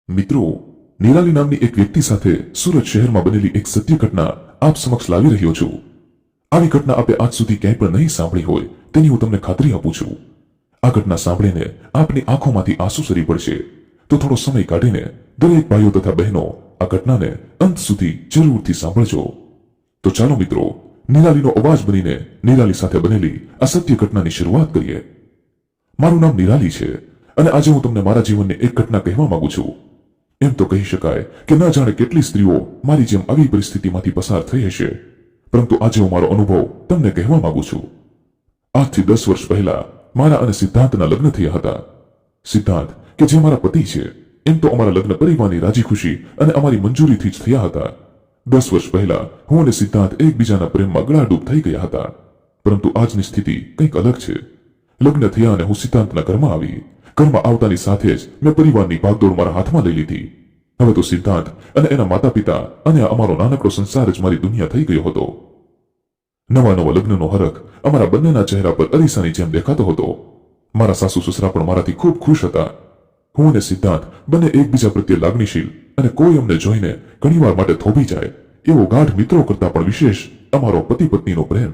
મિત્રો, નિરાલી નામની એક વ્યક્તિ સાથે સુરત શહેરમાં બનેલી એક સત્ય ઘટના આપ સમક્ષ લાવી રહ્યો છું। આવી ઘટના આપે આજ સુધી ક્યાંય પણ નહીં સાંભળી હોય તેની હું તમને ખાતરી આપું છું। આ ઘટના સાંભળીને આપની આંખોમાંથી આંસુ સરી પડશે, તો થોડો સમય કાઢીને દરેક ભાઈઓ તથા બહેનો આ ઘટનાને અંત સુધી જરૂરથી સાંભળજો। તો ચાલો મિત્રો, નિરાલીનો અવાજ બનીને નિરાલી સાથે બનેલી આ સત્ય ઘટનાની શરૂઆત કરીએ। મારું નામ નિરાલી છે અને આજે હું તમને મારા જીવનની એક ઘટના કહેવા માંગુ છું। એમ તો કહી શકાય કે ન જાણે કેટલી સ્ત્રીઓ મારી જેમ આવી પરિસ્થિતિમાંથી પસાર થઈ હશે, પરંતુ આજે હું મારો અનુભવ તમને કહેવા માંગુ છું। આજથી 10 વર્ષ પહેલા મારા અને સિદ્ધાંતના લગ્ન થયા હતા। સિદ્ધાંત કે જે મારા પતિ છે, એમ તો અમારા લગ્ન પરિવારની રાજી ખુશી અને અમારી મંજૂરીથી જ થયા હતા। 10 વર્ષ પહેલા હું અને સિદ્ધાંત એકબીજાના પ્રેમમાં ગળાડૂબ થઈ ગયા હતા, પરંતુ આજની સ્થિતિ કંઈક અલગ છે। લગ્ન થયા અને હું સિદ્ધાંતના ઘરમાં આવી। ઘરમાં આવતાની સાથે જ મેં પરિવારની ભાગદોડ મારા હાથમાં લઈ લીધી। હવે તો સિદ્ધાંત અને એના માતા પિતા અને અમારો નાનકડો સંસાર જ મારી દુનિયા થઈ ગયો હતો। નવા લગ્નનો હરખ અમારા બંનેના ચહેરા પર અરીસાની જેમ દેખાતો હતો। મારા સાસુ સસરા પણ મારાથી ખૂબ ખુશ હતા। હું અને સિદ્ધાંત બંને એકબીજા પ્રત્યે લાગણીશીલ અને કોઈ અમને જોઈને ઘણીવાર માટે થોભી જાય એવો ગાઢ મિત્રો કરતા પણ વિશેષ અમારો પતિ પત્નીનો પ્રેમ।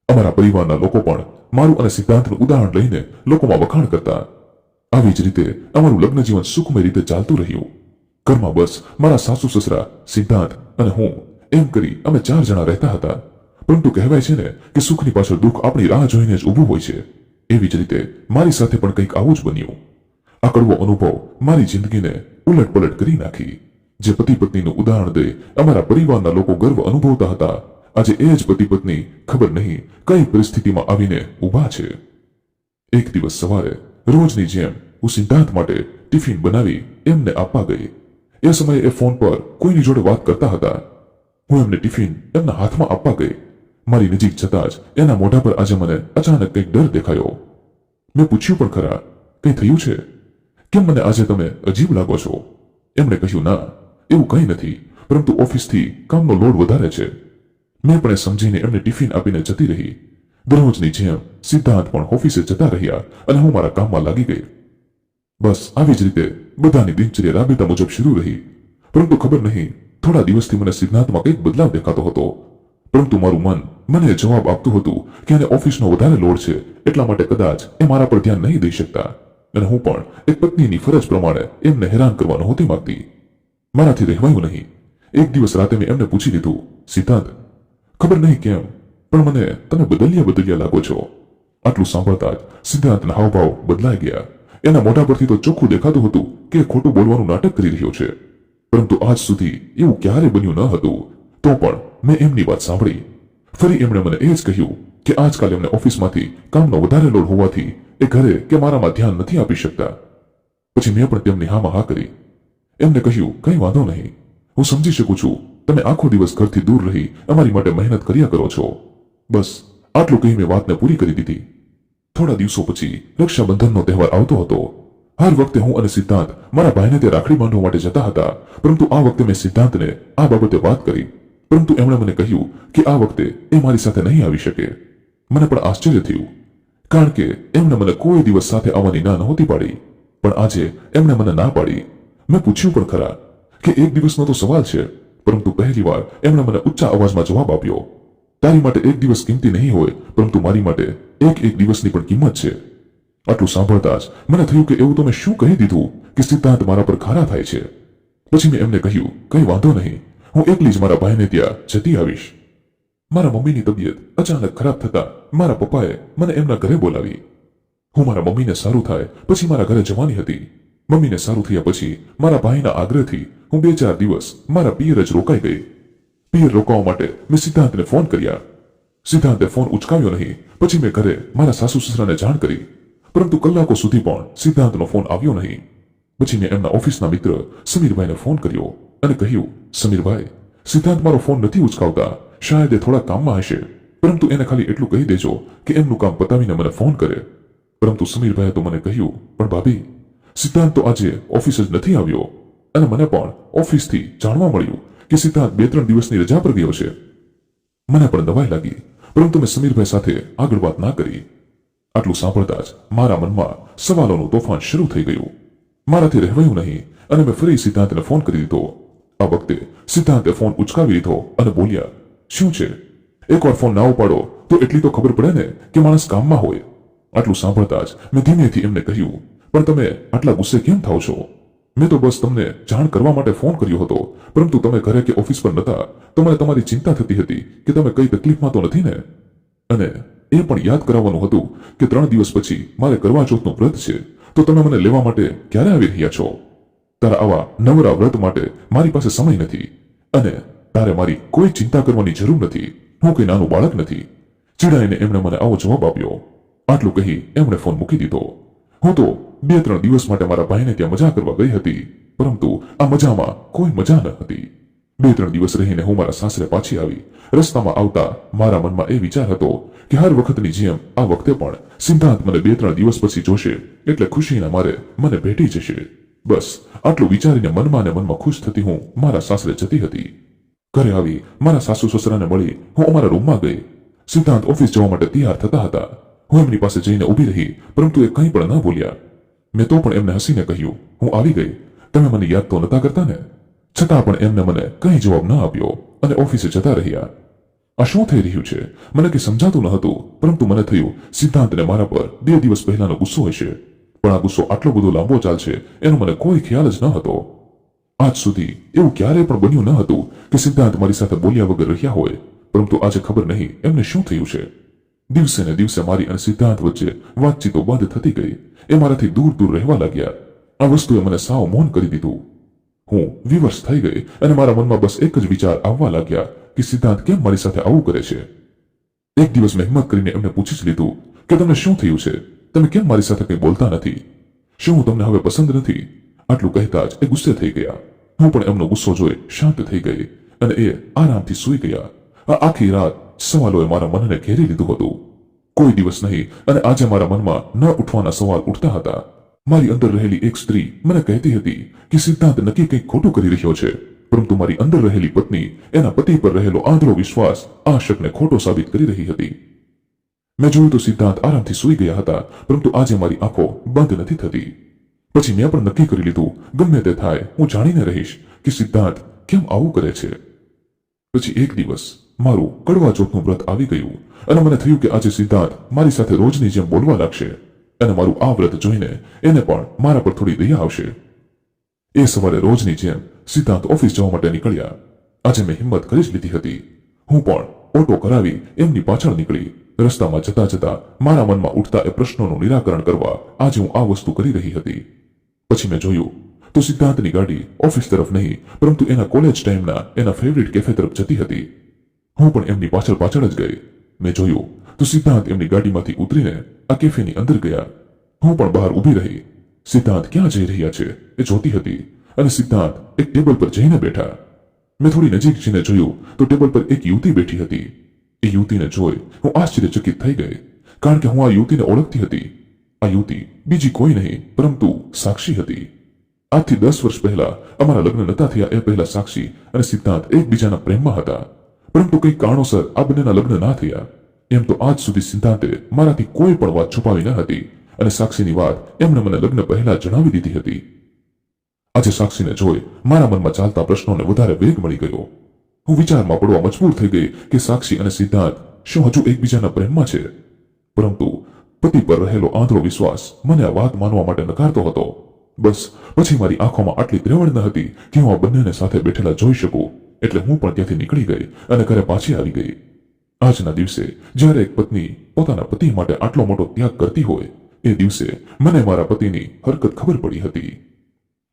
અમારા પરિવારના લોકો પણ મારું અને સિદ્ધાંતનું ઉદાહરણ લઈને લોકોમાં વખાણ કરતા। આવી જ રીતે અમારું લગ્ન જીવન સુખમય રીતે ચાલતું રહ્યું। ઘરમાં બસ મારા સાસુ સસરા, સિદ્ધાંત અને હું એમ કરી અમે 4 જણા રહેતા હતા। પરંતુ કહેવાય છે ને કે સુખની પાછળ દુઃખ આપણી રાહ જોઈને જ ઊભું હોય છે। એવી જ રીતે મારી સાથે પણ કંઈક આવું જ બન્યું। આ કડવો અનુભવ મારી જિંદગીને ઉલટપલટ કરી નાખી। જે પતિ પત્નીનું ઉદાહરણ દઈ અમારા પરિવારના લોકો ગર્વ અનુભવતા હતા, આજે એ જ પતિ પત્ની ખબર નહીં કઈ પરિસ્થિતિમાં આવીને ઊભા છે। એક દિવસ સવારે રોજની જેમ હું સિદ્ધાંત માટે ટિફિન બનાવી એમને આપવા ગઈ। એ સમયે એ ફોન પર કોઈની જોડે વાત કરતા હતા। હું એમને ટિફિન એમના હાથમાં આપવા ગઈ। મારી નજીક જતા જ એના મોઢા પર આજે મને અચાનક કંઈક ડર દેખાયો। મેં પૂછ્યું પણ ખરા, કંઈ થયું છે? કેમ મને આજે તમે અજીબ લાગો છો? એમણે કહ્યું, ના એવું કંઈ નથી, પરંતુ ઓફિસથી કામનો લોડ વધારે છે। મેં પણ સમજીને એમને ટિફિન આપીને જતી રહી। દરરોજની જેમ સિદ્ધાંત પણ ઓફિસે જતા રહ્યા અને હું મારા કામમાં લાગી ગઈ। બસ આવી જ રીતે બધાની દિનચર્યા રાબેતા મુજબ શરૂ રહી। પરંતુ ખબર નહીં, થોડા દિવસથી મને સિદ્ધાંતમાં કંઈક બદલાવ દેખાતો હતો, પરંતુ મારું મન મને જવાબ આપતું હતું કે એને ઓફિસનો વધારે લોડ છે, એટલા માટે કદાચ એ મારા પર ધ્યાન નહીં દઈ શકતા અને હું પણ એક પત્નીની ફરજ પ્રમાણે એમને હેરાન કરવા નહોતી માંગતી। મારાથી રહેવાયું નહીં। એક દિવસ રાતે મેં એમને પૂછી લીધું, સિદ્ધાંત, ખબર નહીં કેમ પણ મને તમે બદલ્યા લાગો છો। આટલું સાંભળતા જ સિદ્ધાંતના હાવભાવ બદલાઈ ગયા। એના મોઢા પરથી તો ચોખ્ખું દેખાતું હતું કે ખોટું બોલવાનું નાટક કરી રહ્યો છે, પરંતુ આજ સુધી એવું ક્યારે બન્યું ન હતું। તો પણ મેં એમની વાત સાંભળી। ફરી એમણે મને એ જ કહ્યું કે આજકાલ એમને ઓફિસમાંથી કામનો વધારે લોડ હોવાથી એ ઘરે કે મારામાં ધ્યાન નથી આપી શકતા। પછી મેં પણ તેમની હામાં હા કરી। એમને કહ્યું, કંઈ વાંધો નહીં, હું સમજી શકું છું, તમે આખો દિવસ ઘરથી દૂર રહી અમારી માટે મહેનત કર્યા કરો છો। બસ આટલું કહી મેં વાતને પૂરી કરી દીધી। થોડા દિવસો પછી રક્ષાબંધનનો તહેવાર આવતો હતો। હર વખતે હું અને સિદ્ધાંત મારા ભાઈને તે રાખડી બાંધવા માટે જતા હતા, પરંતુ આ વખતે મેં સિદ્ધાંતને આ બાબતે વાત કરી, પરંતુ એમણે મને કહ્યું કે આ વખતે એ મારી સાથે નહીં આવી શકે। મને પણ આશ્ચર્ય થયું, કારણ કે એમણે મને કોઈ દિવસ સાથે આવવાની ના નહોતી પાડી, પણ આજે એમણે મને ના પાડી। મેં પૂછ્યું પણ ખરા કે એક દિવસનો તો સવાલ છે, પરંતુ પહેલીવાર એમણે મને ઊંચા અવાજમાં જવાબ આપ્યો, તારી માટે એક દિવસ કિંમતી નહીં હોય, પરંતુ મારી માટે એક દિવસની પણ કિંમત છે। આટલું સાંભળતા જ મને થયું કે એવું તો મેં શું કહી દીધું કે સિદ્ધાંત મારા પર ખારા થાય છે। પછી મેં એમને કહ્યું, કંઈ વાંધો નહીં, હું એકલી જ મારા ભાઈને ત્યાં જતી આવીશ। મારા મમ્મીની તબિયત અચાનક ખરાબ થતા મારા પપ્પાએ મને એમના ઘરે બોલાવી। હું મારા મમ્મીને સારું થાય પછી મારા ઘરે જવાની હતી। મમ્મીને સારું થયા પછી મારા ભાઈના આગ્રહથી હું 2-4 દિવસ મારા પિયર જ રોકાઈ ગઈ। પિયર રોકાવા માટે મેં સિદ્ધાંતને ફોન કર્યા। સિદ્ધાંતે ફોન ઉચકાવ્યો નહીં। પછી મેં ઘરે મારા સાસુ સસરાને જાણ કરી, પરંતુ કલાકો સુધી પણ સિદ્ધાંતનો ફોન આવ્યો નહીં। પછી મેં એમના ઓફિસના મિત્ર સમીરભાઈને ફોન કર્યો અને કહ્યું, સમીરભાઈ, સિદ્ધાંત મારો ફોન નથી ઉચકાવતા, શાયદ એ થોડા કામમાં હશે, પરંતુ એને ખાલી એટલું કહી દેજો કે એમનું કામ પતાવીને મને ફોન કરે। પરંતુ સમીરભાઈએ તો મને કહ્યું, પણ ભાભી, સિદ્ધાંત તો આજે ઓફિસ જ નથી આવ્યો અને મને પણ ઓફિસથી જાણવા મળ્યું કે સિદ્ધાંત 2-3 દિવસની રજા પર ગયો છે। મને પણ દવાઈ લાગી, પરંતુ મેં સમીરભાઈ સાથે આગળ વાત ના કરી। આટલું સાંભળતા જ મારા મનમાં સવાલોનું તોફાન શરૂ થઈ ગયું। મારાથી રહેવાયું નહીં અને મેં ફરી સિદ્ધાંતને ફોન કરી દીધો. આ વખતે સિદ્ધાંતે ફોન ઉચકાવી લીધો અને બોલ્યા, શું છે? એકવાર ફોન ના ઉપાડો તો એટલી તો ખબર પડે ને કે માણસ કામમાં હોય. આટલું સાંભળતા જ મેં ધીમેથી એમને કહ્યું, પણ તમે આટલા ગુસ્સે કેમ થાવ છો? મેં તો બસ તમને જાણ કરવા માટે ફોન કર્યો હતો, પરંતુ તમે ઘરે કે ઓફિસ પર નહોતા તો મને તમારી ચિંતા થતી હતી કે તમે કઈ તકલીફમાં તો નથી ને? અને એ પણ યાદ કરાવવાનું હતું કે 3 દિવસ પછી મારે કરવા ચોથનું વ્રત છે, તો તમે મને લેવા માટે ક્યારે આવી રહ્યા છો? તારા આવા નવરા વ્રત માટે મારી પાસે સમય નથી અને તારે મારી કોઈ ચિંતા કરવાની જરૂર નથી. હું કોઈ નાનું બાળક નથી. ચીડાઈને એમણે મને આવો જવાબ આપ્યો. આટલું કહી એમણે ફોન મૂકી દીધો. હું તો 2-3 દિવસ માટે મારા ભાઈને ત્યાં મજા કરવા ગઈ હતી, પરંતુ આ મજામાં કોઈ મજા ન હતી. 2-3 દિવસ રહીને હું મારા સાસરે પાછી આવી. રસ્તામાં આવતા મારા મનમાં એ વિચાર હતો કે હર વખતની જેમ આ વખતે પણ સિદ્ધાંત મને 2-3 દિવસ પછી જોશે એટલે ખુશીના મારે મને ભેટી જશે. બસ આટલું વિચારીને મનમાં ને મનમાં ખુશ થતી હું મારા સાસરે જતી હતી. ઘરે આવી મારા સાસુ સસરાને મળી હું અમારા રૂમમાં ગઈ. સિદ્ધાંત ઓફિસ જવા માટે તૈયાર થતા હતા. હું એમની પાસે જઈને ઊભી રહી, પરંતુ એ કંઈ પણ ન બોલ્યા. મેં તો પણ એમને હસીને કહ્યું, હું આવી ગઈ. તમે મને યાદ તો નતા કરતા ને? છતાં પણ એમને મને કંઈ જવાબ ન આપ્યો અને ઓફિસે જતા રહ્યા. આ શું થઈ રહ્યું છે મને કંઈ સમજાતું ન હતું, પરંતુ મને થયું સિદ્ધાંતને મારા પર 2 દિવસ પહેલાનો ગુસ્સો હશે, પણ આ ગુસ્સો આટલો બધો લાંબો ચાલશે એનો મને કોઈ ખ્યાલ જ ન હતો. આજ સુધી એવું ક્યારેય પણ બન્યું ન હતું કે સિદ્ધાંત મારી સાથે બોલ્યા વગર રહ્યા હોય, પરંતુ આજે ખબર નહીં એમને શું થયું છે. દિવસે ને દિવસે મારી અને સિદ્ધાંત વચ્ચે વાતચીતો બંધ થતી ગઈ. એ મારાથી દૂર દૂર રહેવા લાગ્યા. આ વસ્તુએ મને સાવ મૌન કરી દીધું. હું વિવશ થઈ ગઈ અને મારા મનમાં બસ એક જ વિચાર આવવા લાગ્યા કે સિદ્ધાંત કેમ મારી સાથે આવું કરે છે. એક દિવસ મેં હિંમત કરીને એમને પૂછી જ લીધું કે તમને શું થયું છે? તમે કેમ મારી સાથે કંઈ બોલતા નથી? શું હું તમને હવે પસંદ નથી? આટલું કહેતા જ એ ગુસ્સે થઈ ગયા. હું પણ એમનો ગુસ્સો જોઈ શાંત થઈ ગઈ અને એ આરામથી સૂઈ ગયા. આ આખી રાત સવાલોએ મારા મનને ઘેરી લીધું હતું. કોઈ દિવસ નહીં અને આજે મારા મનમાં ન ઉઠવાના સવાલ ઉઠતા હતા. મારી અંદર રહેલી એક સ્ત્રી મને કહેતી હતી કે સિદ્ધાંત નક્કી કંઈક ખોટું કરી રહ્યો છે, પરંતુ મારી અંદર રહેલી પત્ની એના પતિ પર રહેલો આંધળો વિશ્વાસ આ શકને ખોટો સાબિત કરી રહી હતી. મેં જોયું તો સિદ્ધાંત આરામથી સૂઈ ગયા હતા, પરંતુ આજે મારી આંખો બંધ નથી થતી. પછી મેં પણ નક્કી કરી લીધું, ગમે તે થાય હું જાણીને રહીશ કે સિદ્ધાંત કેમ આવું કરે છે. પછી એક દિવસ મારું કડવા ચોથનું વ્રત આવી ગયું અને મને થયું કે આજે સિદ્ધાંત મારી સાથે રોજની જેમ બોલવા લાગશે અને મારું આ વ્રત જોઈને એને પણ મારા પર થોડી દયા આવશે. એ સવારે રોજની જેમ સિદ્ધાંત ઓફિસ જવા માટે નીકળ્યા. આજે મેં હિંમત કરી જ લીધી હતી. હું પણ ઓટો કરાવી એમની પાછળ નીકળી. રસ્તામાં જતા જતા મારા મનમાં ઉઠતા એ પ્રશ્નોનું નિરાકરણ કરવા આજે હું આ વસ્તુ કરી રહી હતી. પછી મેં જોયું તો સિદ્ધાંતની ગાડી ઓફિસ તરફ નહીં, પરંતુ એના કોલેજ ટાઈમના એના ફેવરિટ કેફે તરફ જતી હતી. હું પણ એમની પાછળ પાછળ જ ગઈ. મેં જોયું તો સિદ્ધાંત એમની ગાડીમાંથી ઉતરીને આ કેફેની અંદર ગયા. હું પણ બહાર ઊભી રહી. સિદ્ધાંત ક્યાં જઈ રહ્યા છે એ જોતી હતી અને સિદ્ધાંત એક ટેબલ પર જઈને બેઠા. મેં થોડી નજીક જઈને જોયું તો ટેબલ પર એક યુવતી બેઠી હતી. એ યુવતીને જોઈ હું આશ્ચર્યચકિત થઈ ગઈ, કારણ કે હું આ યુવતીને ઓળખતી હતી. આ યુવતી બીજી કોઈ નહીં પરંતુ સાક્ષી હતી. આજથી 10 વર્ષ પહેલા અમારા લગ્ન નતા થયા એ પહેલા સાક્ષી અને સિદ્ધાંત એકબીજાના પ્રેમમાં હતા, પરંતુ કંઈક કારણોસર આ બંનેના લગ્ન ના થયા. એમ તો આજ સુધી સિદ્ધાંતે મારાથી કોઈ પણ વાત છુપાવી ન હતી અને સાક્ષીની વાત એમણે મને લગ્ન પહેલા જણાવી દીધી હતી. આજે સાક્ષીને જોઈ મારા મનમાં ચાલતા પ્રશ્નોને વધારે વેગ મળી ગયો. હું વિચારમાં પડવા મજબૂર થઈ ગઈ કે સાક્ષી અને સિદ્ધાંત શું હજુ એકબીજાના પ્રેમમાં છે? પરંતુ પતિ પર રહેલો આંધળો વિશ્વાસ મને આ વાત માનવા માટે નકારતો હતો. બસ પછી મારી આંખોમાં આટલી ત્રેવડ ન હતી કે હું આ બંનેને સાથે બેઠેલા જોઈ શકું, એટલે હું પણ ત્યાંથી નીકળી ગઈ અને ઘરે પાછી આવી ગઈ. આજના દિવસે જ્યારે એક પત્ની પોતાના પતિ માટે આટલો મોટો ત્યાગ કરતી હોય, એ દિવસે મને મારા પતિની હરકત ખબર પડી હતી.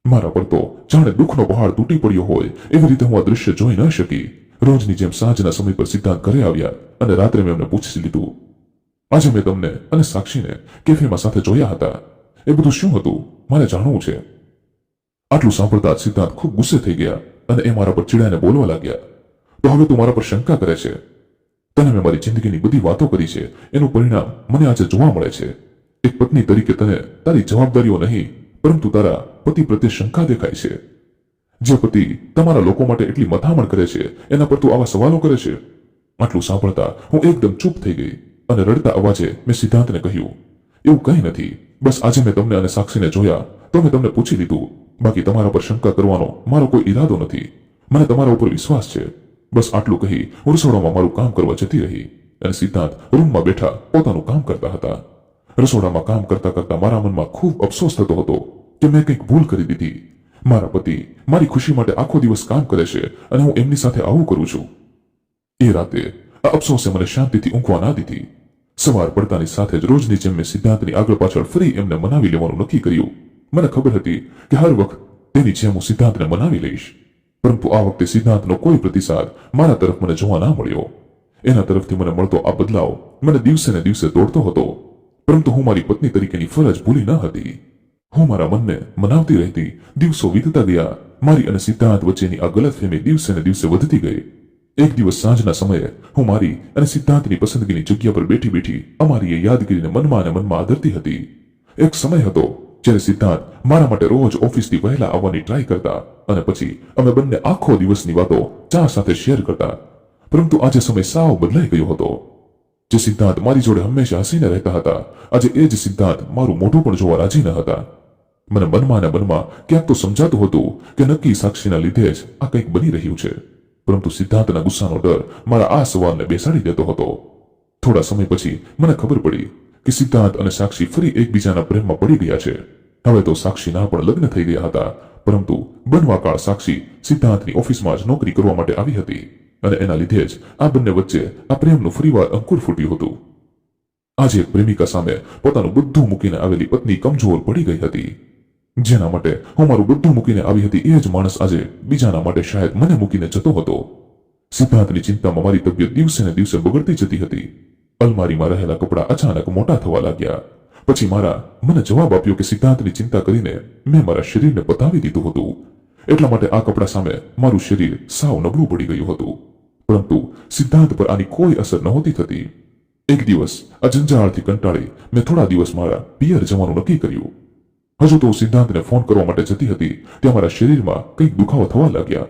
મારા પર તો જાણે દુઃખનો પહાડ તૂટી પડ્યો હોય એવી રીતે હું આ દૃશ્ય જોઈ ન શકી. રોજની જેમ સાંજના સમય પર સિદ્ધાંત ઘરે આવ્યા અને રાત્રે મેં એમને પૂછી લીધું, આજે મેં તમને અને સાક્ષીને કેફેમાં સાથે જોયા હતા, એ બધું શું હતું? મારે જાણવું છે. આટલું સાંભળતા સિદ્ધાંત ખૂબ ગુસ્સે થઈ ગયા અને એ મારા પર ચીડાઈને બોલવા લાગ્યા, તો હવે તું મારા પર શંકા કરે છે? તને મેં મારી જિંદગીની બધી વાતો કરી છે, એનું પરિણામ મને આજે જોવા મળે છે. એક પત્ની તરીકે તને તારી જવાબદારીઓ નહીં, પરંતુ તારા પતિ પ્રત્યે શંકા દેખાય છે. જે પતિ તમારા લોકો માટે એટલી મથામણ કરે છે એના પર તું આવા સવાલો કરે છે? આટલું સાંભળતા હું એકદમ ચૂપ થઈ ગઈ અને રડતા અવાજે મેં સિદ્ધાંતને કહ્યું, એવું કંઈ નથી, બસ આજે મેં તમને અને સાક્ષીને જોયા તો મેં તમને પૂછી લીધું બાકી તમારા પર શંકા કરવાનો મારો કોઈ ઈરાદો નથી. મને તમારા ઉપર વિશ્વાસ છે. બસ આટલું કહી હું રસોડામાં મારું કામ કરવા જતી રહી અને સિદ્ધાંત રૂમમાં બેઠા પોતાનું કામ કરતા હતા. રસોડામાં કામ કરતા કરતા મારા મનમાં ખૂબ અફસોસ થતો હતો કે મેં કંઈક ભૂલ કરી દીધી. મારા પતિ મારી ખુશી માટે આખો દિવસ કામ કરે છે અને હું એમની સાથે આવું કરું છું. એ રાતે આ અફસોસે મને શાંતિથી ઊંઘવા ના દીધી. સવાર પડતાની સાથે જ રોજની જેમ મેં સિદ્ધાંતની આગળ પાછળ ફરી એમને મનાવી લેવાનું નક્કી કર્યું. મને ખબર હતી કે હર વખત તેની જેમ હું સિદ્ધાંતને મનાવી લઈશ, પરંતુ આ વખતે સિદ્ધાંતનો કોઈ પ્રતિસાદ મારા તરફ મને જોવા ના મળ્યો. એના તરફથી મને મળતો આ બદલાવ મને દિવસે ને દિવસે તોડતો હતો, પરંતુ હું મારી પત્ની તરીકેની ફરજ ભૂલી ન હતી. હું મારા મનને મનાવતી રહેતી. દિવસો વીતતા ગયા. મારી અને સિદ્ધાંત વચ્ચેની આ ગલતફહેમી દિવસે ને દિવસે વધતી ગઈ. એક દિવસ સાંજના સમયે હું મારી અને સિદ્ધાંતની પસંદગીની જગ્યા પર બેઠી બેઠી અમારી એ યાદગીરીને મનમાં અને મનમાં આદરતી હતી. એક સમય હતો જ્યારે સિદ્ધાંત મારા માટે રોજ ઓફિસથી વહેલા આવવાની ટ્રાય કરતા અને પછી અમે બંને આખો દિવસની વાતો ચા સાથે શેર કરતા. પરંતુ આજે સમય સાવ બદલાઈ ગયો હતો. જે સિદ્ધાંત મારી જોડે હંમેશા હસીને રહેતા હતા, આજે એ જ સિદ્ધાંત મારું મોઢું પણ જોવા રાજી ન હતા. મને મનમાં અને મનમાં ક્યાંક તો સમજાતું હતું કે નક્કી સાક્ષીના લીધે જ આ કંઈક બની રહ્યું છે, પરંતુ સિદ્ધાંતના ગુસ્સાનો ડર મારા આ સવાલને બેસાડી દેતો હતો. થોડા સમય પછી મને ખબર પડી કે સિદ્ધાંત અને સાક્ષી ફરી એકબીજાના પ્રેમમાં પડી ગયા છે. હવે તો સાક્ષીના પણ લગ્ન થઈ ગયા હતા, પરંતુ બનવાકાળ સાક્ષી સિદ્ધાંતની ઓફિસમાં જ નોકરી કરવા માટે આવી હતી અને એના લીધે જ આ બંને વચ્ચે આ પ્રેમનું ફરીવાર અંકુર ફૂટ્યું હતું. આજે એક પ્રેમિકા સામે પોતાનું બધું મૂકીને આવેલી પત્ની કમજોર પડી ગઈ હતી. જેના માટે હું મારું બધું મૂકીને આવી હતી એ જ માણસ આજે બીજાના માટે શાયદ મને મૂકીને જતો હતો. સિદ્ધાંતની ચિંતામાં મારી તબિયત દિવસે ને દિવસે બગડતી જતી હતી. અલમારીમાં રહેલા કપડાં અચાનક મોટા થવા લાગ્યા. પછી મને જવાબ આપ્યો કે સિદ્ધાંતની ચિંતા કરીને મેં મારા શરીરને પતાવી દીધું હતું, એટલા માટે આ કપડા સામે મારું શરીર સાવ નબળું પડી ગયું હતું. પરંતુ સિદ્ધાંત પર આની કોઈ અસર નહોતી થતી. એક દિવસ આ જંજાળથી કંટાળી મેં થોડા દિવસ મારા પિયર જવાનું નક્કી કર્યું. હજુ તો સિદ્ધાંતને ફોન કરવા માટે જતી હતી ત્યાં મારા શરીરમાં કંઈક દુખાવો થવા લાગ્યા.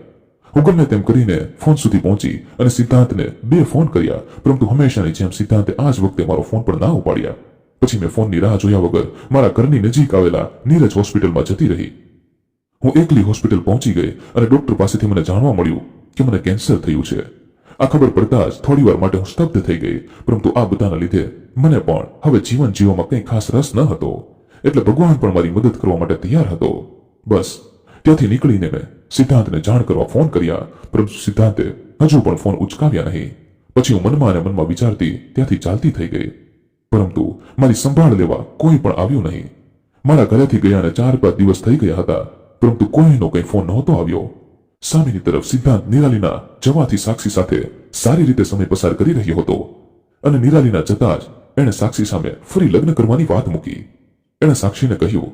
હું ગમે તેમ કરીને ફોન સુધી પહોંચી અને સિદ્ધાંતને 2 ફોન કર્યા, પરંતુ હંમેશાની જેમ સિદ્ધાંતે આ જ વખતે મારો ફોન પણ ના ઉપાડ્યા. પછી મેં ફોનની રાહ જોયા વગર મારા ઘરની નજીક આવેલા નીરજ હોસ્પિટલમાં જતી રહી. હું એકલી હોસ્પિટલ પહોંચી ગઈ અને ડોક્ટર પાસેથી મને જાણવા મળ્યું કે મને કેન્સર થયું છે. આ ખબર પડતા જ થોડીવાર માટે હું સ્તબ્ધ થઈ ગઈ, પરંતુ આ બધાના લીધે મને પણ હવે જીવન જીવવામાં કંઈ ખાસ રસ ન હતો. એટલે ભગવાન પણ મારી મદદ કરવા માટે તૈયાર હતો. બસ ત્યાંથી નીકળીને મેં સિદ્ધાંતને જાણ કરવા ફોન કર્યા, પરંતુ સિદ્ધાંતે હજુ પણ ફોન ઉચકાવ્યા નહીં. પછી હું મનમાં અને મનમાં વિચારતી ત્યાંથી ચાલતી થઈ ગઈ, પરંતુ મારી સંભાળ લેવા કોઈ પણ આવ્યું નહીં. મારા ઘરેથી ગયાને 4-5 દિવસ થઈ ગયા હતા, પરંતુ કોઈનો કંઈ ફોન નહોતો આવ્યો. સામેની તરફ સિદ્ધાંત નિરાલીના જવાથી સાક્ષી સાથે સારી રીતે સમય પસાર કરી રહ્યો હતો અને નિરાલીના જતા જ એણે સાક્ષી સામે ફરી લગ્ન કરવાની વાત મૂકી. એણે સાક્ષીને કહ્યું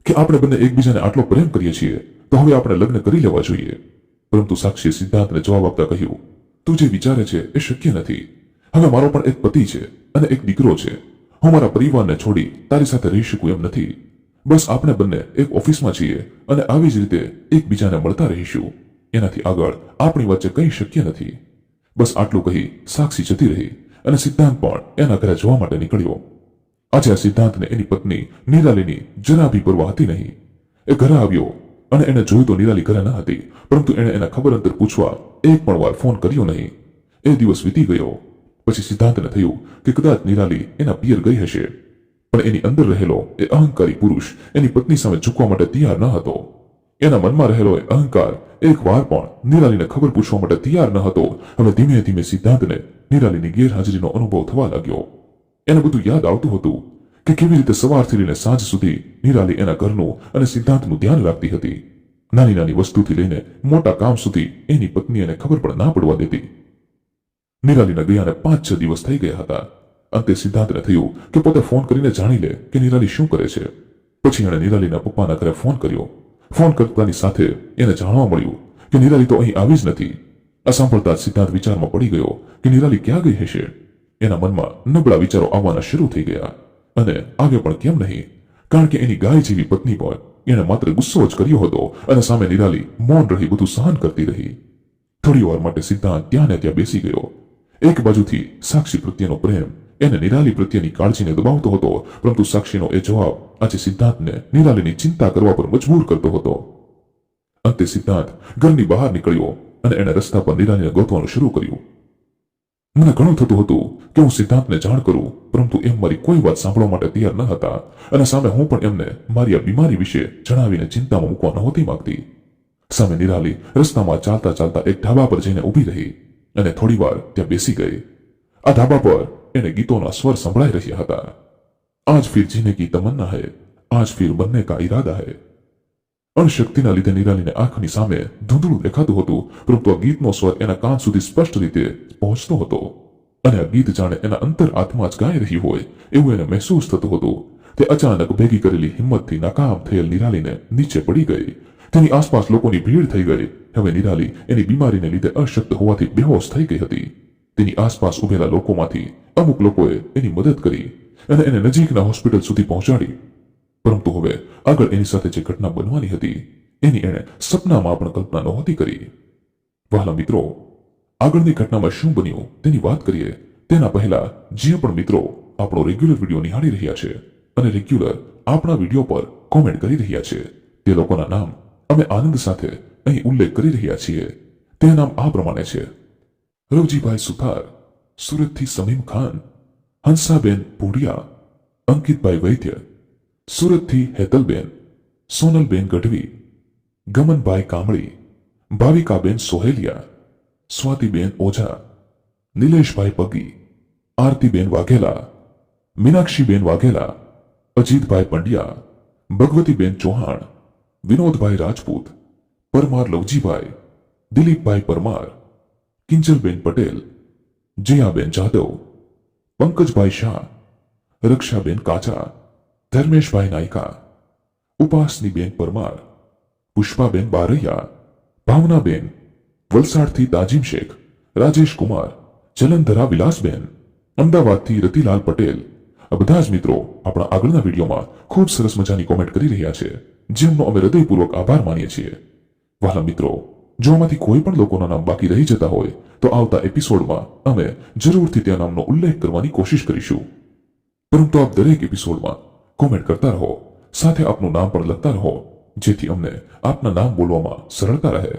કે આપણે બંને એકબીજાને આટલો પ્રેમ કરીએ છીએ તો હવે આપણે લગ્ન કરી લેવા જોઈએ. પરંતુ સાક્ષીએ સિદ્ધાંતને જવાબ આપતા કહ્યું, તું જે વિચારે છે એ શક્ય નથી. હવે મારો પણ એક પતિ છે અને એક દીકરો છે. હું મારા પરિવારને છોડી તારી સાથે રહી શકું એમ નથી. બસ આપણે બંને એક ઓફિસમાં છીએ અને આવી જ રીતે એકબીજાને મળતા રહીશું. એનાથી આગળ આપણી વચ્ચે કંઈ શક્ય નથી. બસ આટલું કહી સાક્ષી જતી રહી અને સિદ્ધાંત પણ એના ઘરે જવા માટે નીકળ્યો. આજે આ સિદ્ધાંતને એની પત્ની નિરાલીની જરા બી પરવા હતી નહીં. એ ઘરે આવ્યો અને એને જોયું તો નિરાલી ઘરે ન હતી, પરંતુ એણે એના ખબર અંતર પૂછવા એક પણ વાર ફોન કર્યો નહીં. એ દિવસ વીતી ગયો. પછી સિદ્ધાંતને થયું કે કદાચ નિરાલી એના પિયર ગઈ હશે, પણ એની અંદર રહેલો એ અહંકારી પુરુષ એની પત્ની સામે ઝૂકવા માટે તૈયાર ન હતો. એના મનમાં રહેલો એ અહંકાર એક વાર પણ નિરાલીને ખબર પૂછવા માટે તૈયાર ન હતો. હવે ધીમે ધીમે સિદ્ધાંતને નિરાલીની ગેરહાજરીનો અનુભવ થવા લાગ્યો. એને બધું યાદ આવતું હતું કે કેવી રીતે સવારથી લઈને સાંજ સુધી નિરાલી એના ઘરનું અને સિદ્ધાંતનું ધ્યાન રાખતી હતી. નાની નાની વસ્તુથી લઈને મોટા કામ સુધી એની પત્ની એને ખબર પણ ના પડવા દેતી. નિરાલીના ગયાને 5-6 દિવસ થઈ ગયા હતા. અંતે સિદ્ધાંતને થયું કે પોતે ફોન કરીને જાણી લે કે નિરાલી શું કરે છે. પછી એણે નિરાલીના પપ્પાના ઘરે ફોન કર્યો. ફોન કરતાની સાથે એને જાણવા મળ્યું કે નિરાલી તો અહીં આવી જ નથી. આ સાંભળતા સિદ્ધાંત વિચારમાં પડી ગયો કે નિરાલી ક્યાં ગઈ હશે. એના મનમાં નબળા વિચારો આવવાના શરૂ થઈ ગયા અને આવે પણ કેમ નહીં, કારણ કે એની ગાય જેવી પત્ની પર એણે માત્ર ગુસ્સો જ કર્યો હતો અને સામે નિરાલી મૌન રહી બધું સહન કરતી રહી. થોડી વાર માટે સિદ્ધાંત ત્યાં ને ત્યાં બેસી ગયો. એક બાજુથી સાક્ષી પ્રત્યેનો પ્રેમ એને નિરાલી પ્રત્યેની કાળજીને દબાવતો હતો, પરંતુ સાક્ષીનો એ જવાબ આજે સિદ્ધાંતને નિરાલીની ચિંતા કરવા પર મજબૂર કરતો હતો. અંતે સિદ્ધાંત ઘરની બહાર નીકળ્યો અને એણે રસ્તા પર નિરાલીને ગોતવાનું શરૂ કર્યું. મને ઘણું થતું હતું કે હું સિદ્ધાંતને જાણ કરું, પરંતુ એમ મારી કોઈ વાત સાંભળવા માટે તૈયાર ન હતા અને સામે હું પણ એમને મારી આ બીમારી વિશે જણાવીને ચિંતામાં મૂકવા નહોતી માંગતી. સામે નિરાલી રસ્તામાં ચાલતા ચાલતા એક ઢાબા પર જઈને ઊભી રહી અને થોડીવાર ત્યાં બેસી ગઈ. આ ઢાબા પર એને ગીતોના સ્વર સંભળાઈ રહ્યા હતા. આજ ફિર જીને કી તમન્ના હૈ, આજ ફિર બનને કા ઈરાદા હૈ. અણશક્તિના લીધે નિરાલીને આંખની સામે ધૂંધળું દેખાતું હતું, પરંતુ આ ગીતનો સ્વર એના કાન સુધી સ્પષ્ટ રીતે પહોંચતો હતો અને આ ગીત જાણે એના અંતર આત્મા જ ગાઈ રહ્યું હોય એવું એને મહેસૂસ થતું હતું. તે અચાનક ભેગી કરેલી હિંમતથી નાકામ થયેલ નિરાલીને નીચે પડી ગઈ. તેની આસપાસ લોકોની ભીડ થઈ ગઈ. હવે નિરાલી એની બીમારીને લીધે અશક્ત હોવાથી બેહોશ થઈ ગઈ હતી. તેની આસપાસ ઉભેલા લોકોમાંથી અમુક લોકોએ એની મદદ કરી અને એને નજીકના હોસ્પિટલ સુધી પહોંચાડી. પરંતુ હવે આગળ એની સાથે જે ઘટના બનવાની હતી એની એણે સપનામાં પણ કલ્પના નહોતી કરી. વહાલા મિત્રો, આગળની ઘટનામાં શું બન્યું તેની વાત કરીએ તેના પહેલા જે પણ મિત્રો આપણો રેગ્યુલર વિડીયો નિહાળી રહ્યા છે અને રેગ્યુલર આપણા વિડીયો પર કોમેન્ટ કરી રહ્યા છે તે લોકોના નામ અમે આનંદ સાથે અહીં ઉલ્લેખ કરી રહ્યા છીએ. તે નામ આ પ્રમાણે છે: રવજીભાઈ સુથાર, સુરતથી સમીમ ખાન, હંસાબેન પુડિયા, અંકિતભાઈ વૈદ્ય, સુરતથી હેતલબેન, સોનલબેન ગઢવી, ગમનભાઈ કામળી, ભાવિકાબેન સોહેલિયા, સ્વાતિબેન ઓઝા, નિલેશભાઈ પગી, આરતીબેન વાઘેલા, મીનાક્ષીબેન વાઘેલા, અજીતભાઈ પંડ્યા, ભગવતીબેન ચૌહાણ, વિનોદભાઈ રાજપૂત, પરમાર લવજીભાઈ, દિલીપભાઈ પરમાર, કિંજલબેન પટેલ, જયાબેન જાદવ, પંકજભાઈ શાહ, રક્ષાબેન કાચા, ધર્મેશભાઈ નાયકા, ઉપાસનીબેન પરમાર, પુષ્પાબેન બારૈયા, ભાવનાબેન, વલસાડથી તાજીમ શેખ, રાજેશ કુમાર, જલંધરા વિલાસબેન, અમદાવાદથી રતિલાલ પટેલ. આ બધા જ મિત્રો આપણા આગળના વિડીયોમાં ખૂબ સરસ મજાની કોમેન્ટ કરી રહ્યા છે, જેમનો અમે હૃદયપૂર્વક આભાર માનીએ છીએ. વહાલા મિત્રો, જો આમાંથી કોઈ પણ લોકોના નામ બાકી રહી જતા હોય તો આવતા એપિસોડમાં અમે જરૂરથી તે નામનો ઉલ્લેખ કરવાની કોશિશ કરીશું. પરંતુ આપ દરેક એપિસોડમાં કોમેન્ટ કરતા રહો, સાથે આપનું નામ પણ લખતા રહો, જેથી અમને આપના નામ બોલવામાં સરળતા રહે.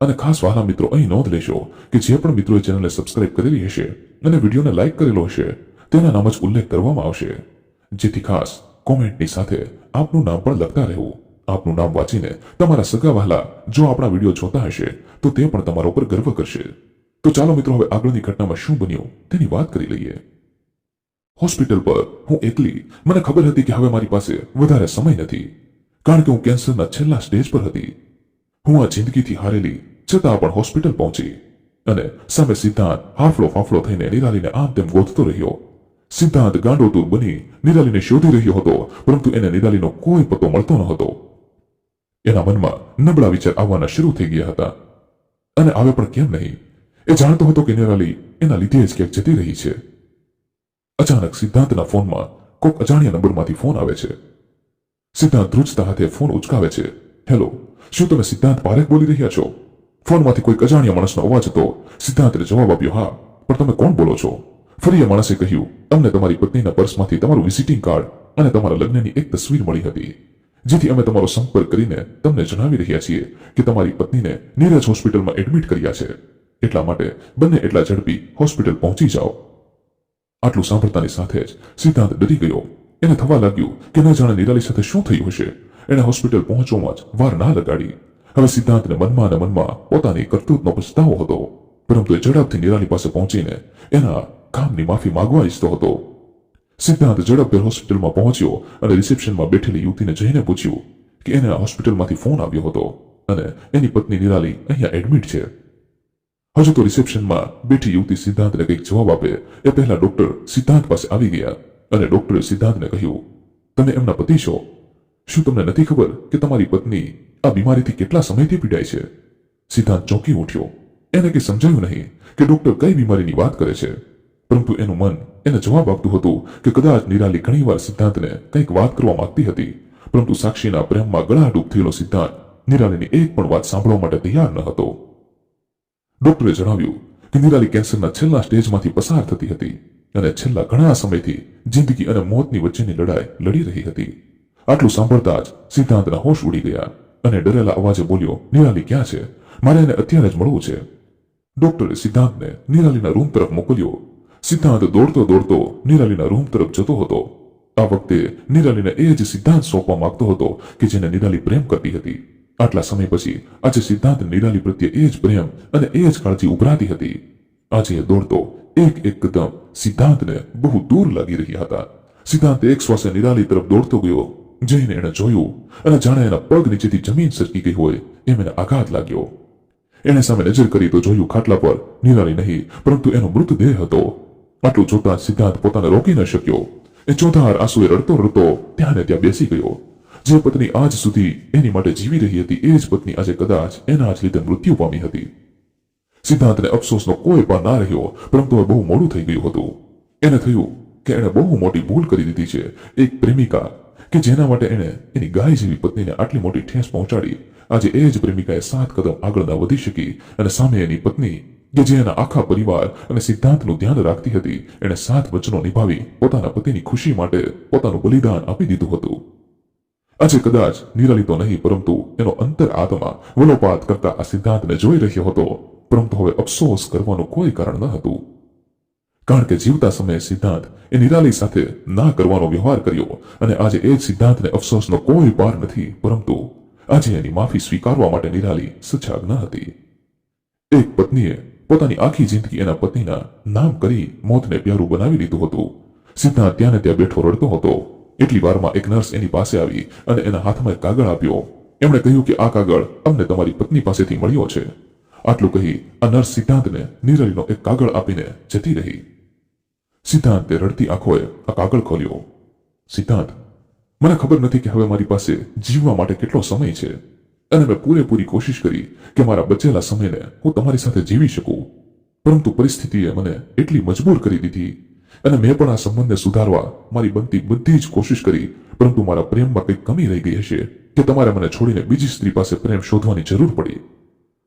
અને ખાસ વહાલા મિત્રો, અહીં નોંધ લેશો કે જે પણ મિત્રોએ ચેનલને સબસ્ક્રાઇબ કરેલી હશે અને વિડીયોને લાઇક કરેલો હશે તેના નામ જ ઉલ્લેખ કરવામાં આવશે, જેથી ખાસ કોમેન્ટની સાથે આપનું નામ પણ લખતા રહેવું. આપનું નામ વાંચીને તમારા સગા વહાલા જો આપણા વિડીયો જોતા હશે તો તે પણ તમારા ઉપર ગર્વ કરશે. તો ચાલો મિત્રો, હવે આગળની ઘટનામાં શું બન્યું તેની વાત કરી લઈએ. હોસ્પિટલ પર હું એકલી. મને ખબર હતી કે હવે મારી પાસે વધારે સમય નથી, કારણ કે હું કેન્સરના છેલ્લા સ્ટેજ પર હતી. હું આ જિંદગીથી હારેલી છતાં પણ હોસ્પિટલ પહોંચી અને સામે સિદ્ધાંત હાફળો ફાફળો થઈને નિરાલીને આમ તેમ ગોતતો રહ્યો. સિદ્ધાંત ગાંડોતુર બની નિરાલીને શોધી રહ્યો હતો, પરંતુ એને નિરાલીનો કોઈ પત્તો મળતો ન હતો. એના મનમાં નબળા વિચાર આવવાના શરૂ થઈ ગયા હતા અને આવે પણ કેમ નહીં. એ જાણતો હતો કે નિરાલી એના લીધે જ ક્યાંક જતી રહી છે. અચાનક સિદ્ધાંતના ફોનમાં કોઈક અજાણ્યા નંબરમાંથી ફોન આવે છે. સિદ્ધાંત ધ્રુજતા હાથે ફોન ઉચકાવે છે. હેલો, શું તમે સિદ્ધાંત પારેખ બોલી રહ્યા છો? ફોનમાંથી કોઈક અજાણ્યા માણસનો અવાજ હતો. સિદ્ધાંતે જવાબ આપ્યો, હા, પણ તમે કોણ બોલો છો? ફરી એ માણસે કહ્યું, અમને તમારી પત્નીના પર્સમાંથી તમારું વિઝિટિંગ કાર્ડ અને તમારા લગ્નની એક તસવીર મળી હતી, જેથી અમે તમારો સંપર્ક કરીને તમને જણાવી રહ્યા છીએ કે તમારી પત્નીને નીરજ હોસ્પિટલમાં એડમિટ કર્યા છે. એટલા માટે બંને એટલા ઝડપી હોસ્પિટલ પહોંચી જાઓ. આટલું સાંભળતાની સાથે જ સિદ્ધાંત ડરી ગયો. એને થવા લાગ્યું કે ન જાણે નિરાલી સાથે શું થયું હશે. એણે હોસ્પિટલ પહોંચવામાં જ વાર ના લગાડી. હવે સિદ્ધાંતને મનમાં અને મનમાં પોતાની કરતૂતનો પછતાવો હતો, પરંતુ એ ઝડપથી નિરાલી પાસે પહોંચીને એના કામની માફી માંગવા ઈચ્છતો હતો. સિદ્ધાંત ઝડપભેર હોસ્પિટલમાં પહોંચ્યો અને રિસેપ્શનમાં બેઠેલી યુવતીને જઈને પૂછ્યું કે એને આ હોસ્પિટલમાંથી ફોન આવ્યો હતો અને એની પત્ની નિરાલી અહીંયા એડમિટ છે. હજુ તો રિસેપ્શનમાં બેઠી યુવતી સિદ્ધાંતને કંઈક જવાબ આપે એ પહેલા ડોક્ટર સિદ્ધાંત પાસે આવી ગયા અને ડોક્ટરે સિદ્ધાંતને કહ્યું, તમે એમના પતિ છો. શું તમને નથી ખબર કે તમારી પત્ની આ બીમારીથી કેટલા સમયથી પીડાય છે? સિદ્ધાંત ચોંકી ઉઠ્યો. એને કંઈ સમજાયું નહીં કે ડોક્ટર કઈ બીમારીની વાત કરે છે, પરંતુ એનું મન એને જવાબ આપતું હતું કે કદાચ નિરાલી ઘણીવાર સિદ્ધાંતને કંઈક વાત કરવા માંગતી હતી, પરંતુ સાક્ષીના પ્રેમમાં ગળાડૂબ થયેલો સિદ્ધાંત નિરાલીની એક પણ વાત સાંભળવા માટે તૈયાર ન હતો. ડોક્ટરે જણાવ્યું કે નિરાલી કેન્સરના છેલ્લા સ્ટેજમાંથી પસાર થતી હતી અને છેલ્લા ઘણા સમયથી જિંદગી અને મોતની વચ્ચેની લડાઈ લડી રહી હતી. આટલું સાંભળતા જ સિદ્ધાંતના હોશ ઉડી ગયા. અને ડરેલા અવાજે બોલ્યો, નિરાલી ક્યાં છે? મારે એને અત્યારે જ મળવું છે. ડોક્ટરે સિદ્ધાંતને નિરાલીના રૂમ તરફ મોકલ્યો. સિદ્ધાંત દોડતો દોડતો નિરાલીના રૂમ તરફ જતો હતો. આ વખતે નિરાલીને એ જ સિદ્ધાંત સોંપવા માંગતો હતો કે જેને નિરાલી પ્રેમ કરતી હતી. આટલા સમય પછી આજે સિદ્ધાંત નિરાલી પ્રત્યે એ જ પ્રેમ અને એ જ કાળજી ઉભરાતી હતી. આજે એ દોડતો એક એક કદમ સિદ્ધાંતને બહુ દૂર લાગી રહ્યા હતા. સિદ્ધાંત એક શ્વાસે નિરાલી તરફ દોડતો ગયો. જઈને એણે જોયું અને જાણે એના પગ નીચેથી જમીન સરકી ગઈ હોય એમ એને આઘાત લાગ્યો. એણે સામે નજર કરી તો જોયું ખાટલા પર નિરાલી નહીં પરંતુ એનો મૃતદેહ હતો. આટલું જોતા સિદ્ધાંત પોતાને રોકી ન શક્યો. એ ચોધાર આંસુએ રડતો રડતો ત્યાં ને ત્યાં બેસી ગયો. જે પત્ની આજ સુધી એની માટે જીવી રહી હતી એ જ પત્ની આજે કદાચ એના જ લીધે મૃત્યુ પામી હતી. સિદ્ધાંતને અફસોસનો કોઈ પાર ના રહ્યો પરંતુ હવે બહુ મોડું થઈ ગયું હતું. એને થયું કે એણે બહુ મોટી ભૂલ કરી દીધી છે. એક પ્રેમિકા કે જેના માટે એણે એની ગાય જેવી પત્નીને આટલી મોટી ઠેસ પહોંચાડી, આજે એ જ પ્રેમિકાએ 7 કદમ આગળ ના વધી શકી અને સામે એની પત્ની કે જે એના આખા પરિવાર અને સિદ્ધાંતનું ધ્યાન રાખતી હતી, એણે 7 વચનો નિભાવી પોતાના પતિની ખુશી માટે પોતાનું બલિદાન આપી દીધું હતું. આજે કદાચ નિરાલી તો નહીં પરંતુ એનો અંતર આત્મા વલોપાત કરતા આ સિદ્ધાંતને જોઈ રહ્યો હતો, પરંતુ હવે અફસોસ કરવાનું કોઈ કારણ ન હતું. કારણ કે જીવતા સમયે સિદ્ધાંત એ નિરાલી સાથે ના કરવાનો વ્યવહાર કર્યો અને આજે એ જ સિદ્ધાંતને અફસોસનો કોઈ પાર નથી, પરંતુ આજે એની માફી સ્વીકારવા માટે નિરાલી સજાગ ન હતી. એક પત્નીએ પોતાની આખી જિંદગી એના પતિના નામ કરી મોતને પ્યારું બનાવી લીધું હતું. સિદ્ધાંત ત્યાં ને ત્યાં બેઠો રડતો હતો. એટલી વારમાં એક નર્સ એની પાસે આવી અને એના હાથમાં એક કાગળ આપ્યો. એમણે કહ્યું કે આ કાગળ અમને તમારી પત્ની પાસેથી મળ્યો છે. આટલું કહી આ નર્સ સિદ્ધાંતને નિરાલીનો એક કાગળ આપીને જતી રહી. સિદ્ધાંતે રડતી આંખોએ આ કાગળ ખોલ્યો. સિદ્ધાંત, મને ખબર નથી કે હવે મારી પાસે જીવવા માટે કેટલો સમય છે અને મેં પૂરેપૂરી કોશિશ કરી કે મારા બચેલા સમયને હું તમારી સાથે જીવી શકું, પરંતુ પરિસ્થિતિએ મને એટલી મજબૂર કરી દીધી અને મેં પણ આ સંબંધને સુધારવા મારી બનતી બધી જ કોશિશ કરી, પરંતુ મારા પ્રેમમાં કંઈક કમી રહી ગઈ હશે કે તમારે મને છોડીને બીજી સ્ત્રી પાસે પ્રેમ શોધવાની જરૂર પડી.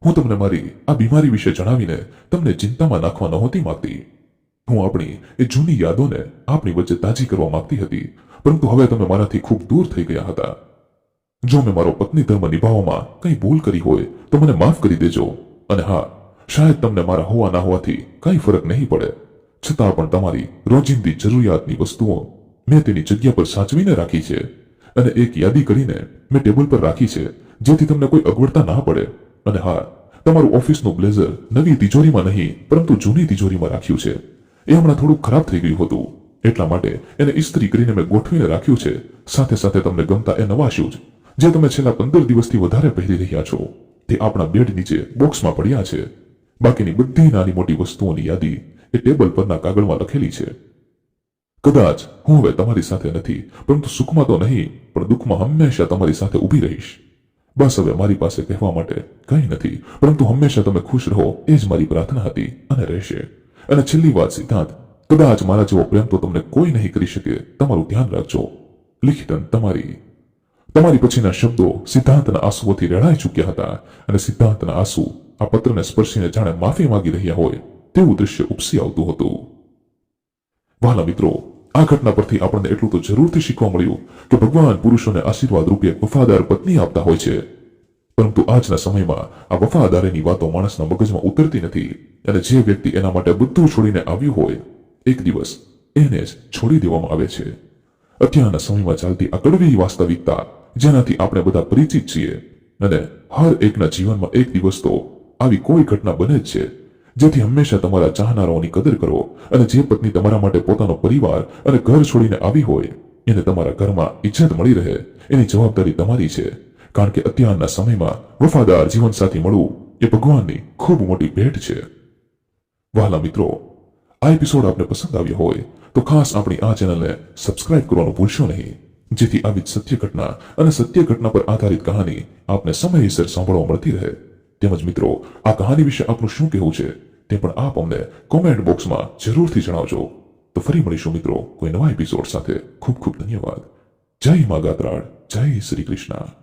હું તમને મારી આ બીમારી વિશે જણાવીને તમને ચિંતામાં નાખવા નહોતી માંગતી. હું આપણી એ જૂની યાદોને આપણી વચ્ચે તાજી કરવા માંગતી હતી, પરંતુ હવે તમે મારાથી ખૂબ દૂર થઈ ગયા હતા. જો મેં મારો પત્ની ધર્મ નિભાવવામાં કંઈ ભૂલ કરી હોય તો મને માફ કરી દેજો. અને હા, શાયદ તમને મારા હોવા ના હોવાથી કંઈ ફરક નહીં પડે, છતાં પણ તમારી રોજિંદી જરૂરિયાતની વસ્તુઓ મેં તેની જગ્યા પર સાચવીને રાખી છે અને એક યાદી કરીને મેં ટેબલ પર રાખી છે જેથી તમને કોઈ અગવડતા ના પડે. અને હા, તમારું ઓફિસનું બ્લેઝર નવી તિજોરીમાં નહીં પરંતુ જૂની તિજોરીમાં રાખ્યું છે. એ હમણાં થોડું ખરાબ થઈ ગયું હતું, એટલા માટે એને ઇસ્ત્રી કરીને મેં ગોઠવીને રાખ્યું છે. સાથે સાથે તમને ગમતા એ નવા શૂઝ જે તમે છેલ્લા 15 દિવસથી વધારે પહેરી રહ્યા છો તે આપણા બેડ નીચે બોક્સમાં પડ્યા છે. બાકીની બધી નાની મોટી વસ્તુઓની યાદી એ ટેબલ પરના કાગળમાં લખેલી છે. કદાચ હું હવે તમારી સાથે નથી, પરંતુ સુખમાં તો નહીં પણ દુઃખમાં હંમેશા તમારી સાથે ઊભી રહીશ. બસ હવે મારી પાસે કહેવા માટે કંઈ નથી, પરંતુ હંમેશા તમે ખુશ રહો એ જ મારી પ્રાર્થના હતી અને રહેશે. અને છેલ્લી વાત સિદ્ધાંત, કદાચ મારા જેવો પ્રેમ તો તમને કોઈ નહીં કરી શકે. તમારું ધ્યાન રાખજો. લિખિતન તમારી પછીના શબ્દો સિદ્ધાંતના આંસુઓથી રેડાઈ ચૂક્યા હતા અને સિદ્ધાંતના આંસુ આ પત્રને સ્પર્શીને જાણે માફી માંગી રહ્યા હોય તેવું દૃશ્ય ઉપસી આવતું હતું. વહાલા મિત્રો, આ ઘટના પરથી આપણને એટલું તો જરૂરથી શીખવા મળ્યું કે ભગવાન પુરુષોને આશીર્વાદ રૂપે વફાદાર પત્ની આપતા હોય છે, પરંતુ આજના સમયમાં આ વફાદારીની વાતો માણસના મગજમાં ઉતરતી નથી અને જે વ્યક્તિ એના માટે બધું છોડીને આવ્યું હોય એક દિવસ એને જ છોડી દેવામાં આવે છે. અત્યારના સમયમાં ચાલતી આ કડવી વાસ્તવિકતા જેનાથી આપણે બધા પરિચિત છીએ અને હર એકના જીવનમાં એક દિવસ તો આવી કોઈ ઘટના બને જ છે, જેથી હંમેશા તમારા ચાહનારાઓની કદર કરો અને જે પત્ની તમારા માટે પોતાનો પરિવાર અને ઘર છોડીને આવી હોય એને તમારા ઘરમાં ઇજ્જત મળી રહે એની જવાબદારી તમારી છે. કારણ કે અત્યારના સમયમાં વફાદાર જીવનસાથી મળવું એ ભગવાનની ખૂબ મોટી ભેટ છે. વહાલા મિત્રો, આ એપિસોડ આપને પસંદ આવ્યો હોય તો ખાસ આપણી આ ચેનલને સબસ્ક્રાઇબ કરવાનું ભૂલશો નહીં, જેથી આવી જ સત્ય ઘટના અને સત્ય ઘટના પર આધારિત કહાની આપને સમયસર સાંભળવા મળતી રહે. તેમજ મિત્રો, આ કહાની વિશે આપનું શું કહેવું છે તે પણ આપ અમને કોમેન્ટ બોક્સમાં જરૂરથી જણાવજો. તો ફરી મળીશું મિત્રો કોઈ નવા એપિસોડ સાથે. ખૂબ ખૂબ ધન્યવાદ. જય મા ગાત્રાળ, જય શ્રી કૃષ્ણ.